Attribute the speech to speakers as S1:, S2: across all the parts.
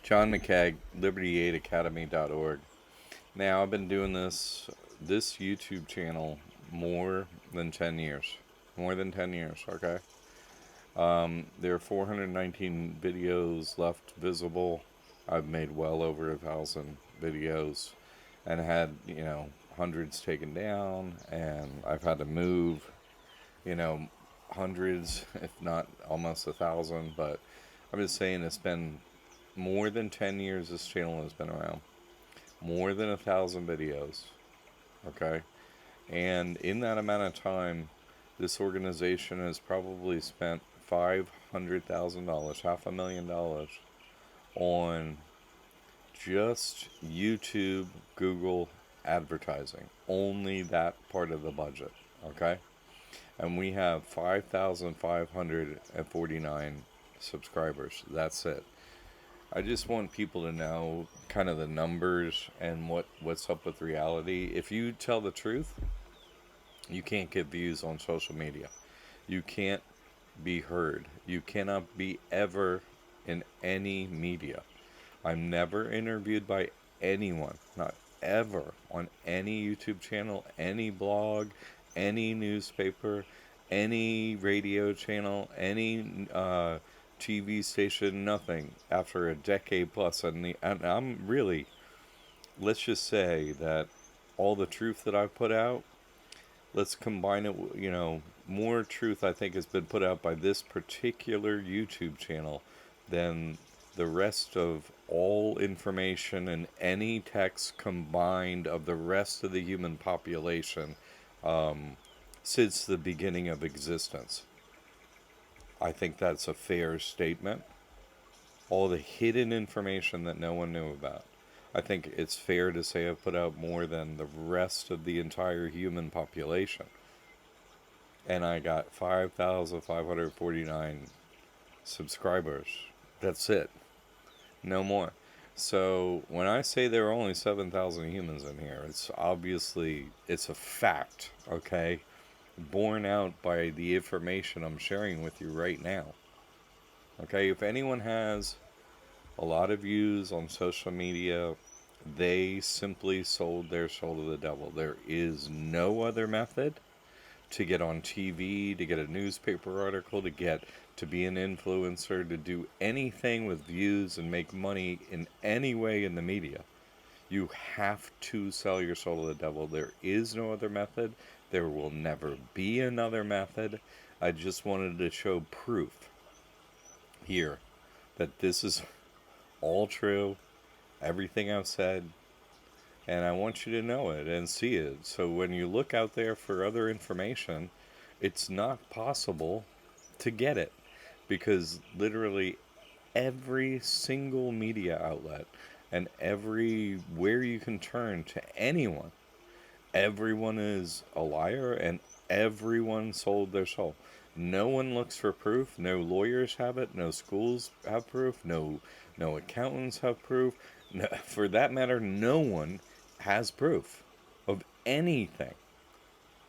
S1: John McCagg, liberty8academy.org. Now, I've been doing this YouTube channel more than 10 years. More than 10 years, okay? There are 419 videos left visible. I've made well over 1,000 videos and had, hundreds taken down, and I've had to move, you know, hundreds, if not almost 1,000. But I'm just saying it's been more than 10 years this channel has been around. More than 1,000 videos, okay? And in that amount of time, this organization has probably spent $500,000, $500,000, on just YouTube, Google advertising. Only that part of the budget, okay? And we have 5,549 subscribers. That's it. I just want people to know kind of the numbers and what's up with reality. If you tell the truth, you can't get views on social media. You can't be heard. You cannot be ever in any media. I'm never interviewed by anyone, not ever, on any YouTube channel, any blog, any newspaper, any radio channel, any TV station, nothing after a decade plus. And I'm really, let's just say that all the truth that I've put out, let's combine it, more truth I think has been put out by this particular YouTube channel than the rest of all information and any text combined of the rest of the human population since the beginning of existence. I think that's a fair statement. All the hidden information that no one knew about. I think it's fair to say I've put out more than the rest of the entire human population. And I got 5,549 subscribers. That's it. No more. So when I say there are only 7,000 humans in here, it's obviously, it's a fact, okay? Borne out by the information I'm sharing with you right now. Okay, if anyone has a lot of views on social media, they simply sold their soul to the devil. There is no other method to get on TV, to get a newspaper article, to be an influencer, to do anything with views and make money in any way in the media. You have to sell your soul to the devil. There is no other method. There will never be another method. I just wanted to show proof here that this is all true, everything I've said, and I want you to know it and see it. So when you look out there for other information, it's not possible to get it, because literally every single media outlet and everywhere you can turn to anyone, everyone is a liar and everyone sold their soul. No one looks for proof. No lawyers have it. No schools have proof. No accountants have proof. No, for that matter, no one has proof of anything.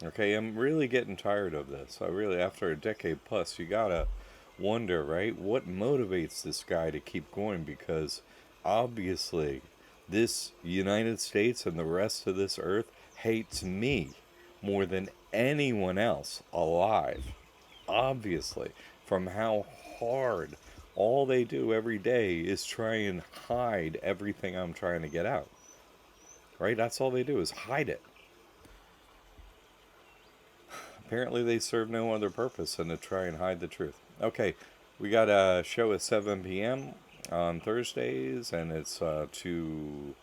S1: Okay, I'm really getting tired of this. I really, after a decade plus, you gotta wonder, right? What motivates this guy to keep going? Because obviously, this United States and the rest of this earth hates me more than anyone else alive. Obviously, from how hard all they do every day is try and hide everything I'm trying to get out. Right? That's all they do is hide it. Apparently, they serve no other purpose than to try and hide the truth. Okay, we got a show at 7 p.m. on Thursdays, and it's to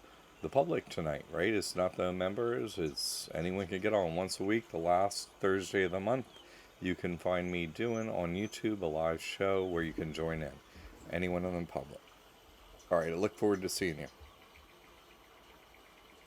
S1: the public tonight, right? It's not the members, it's anyone can get on once a week, the last Thursday of the month. You can find me doing on YouTube a live show where you can join in. Anyone in the public. All right, I look forward to seeing you.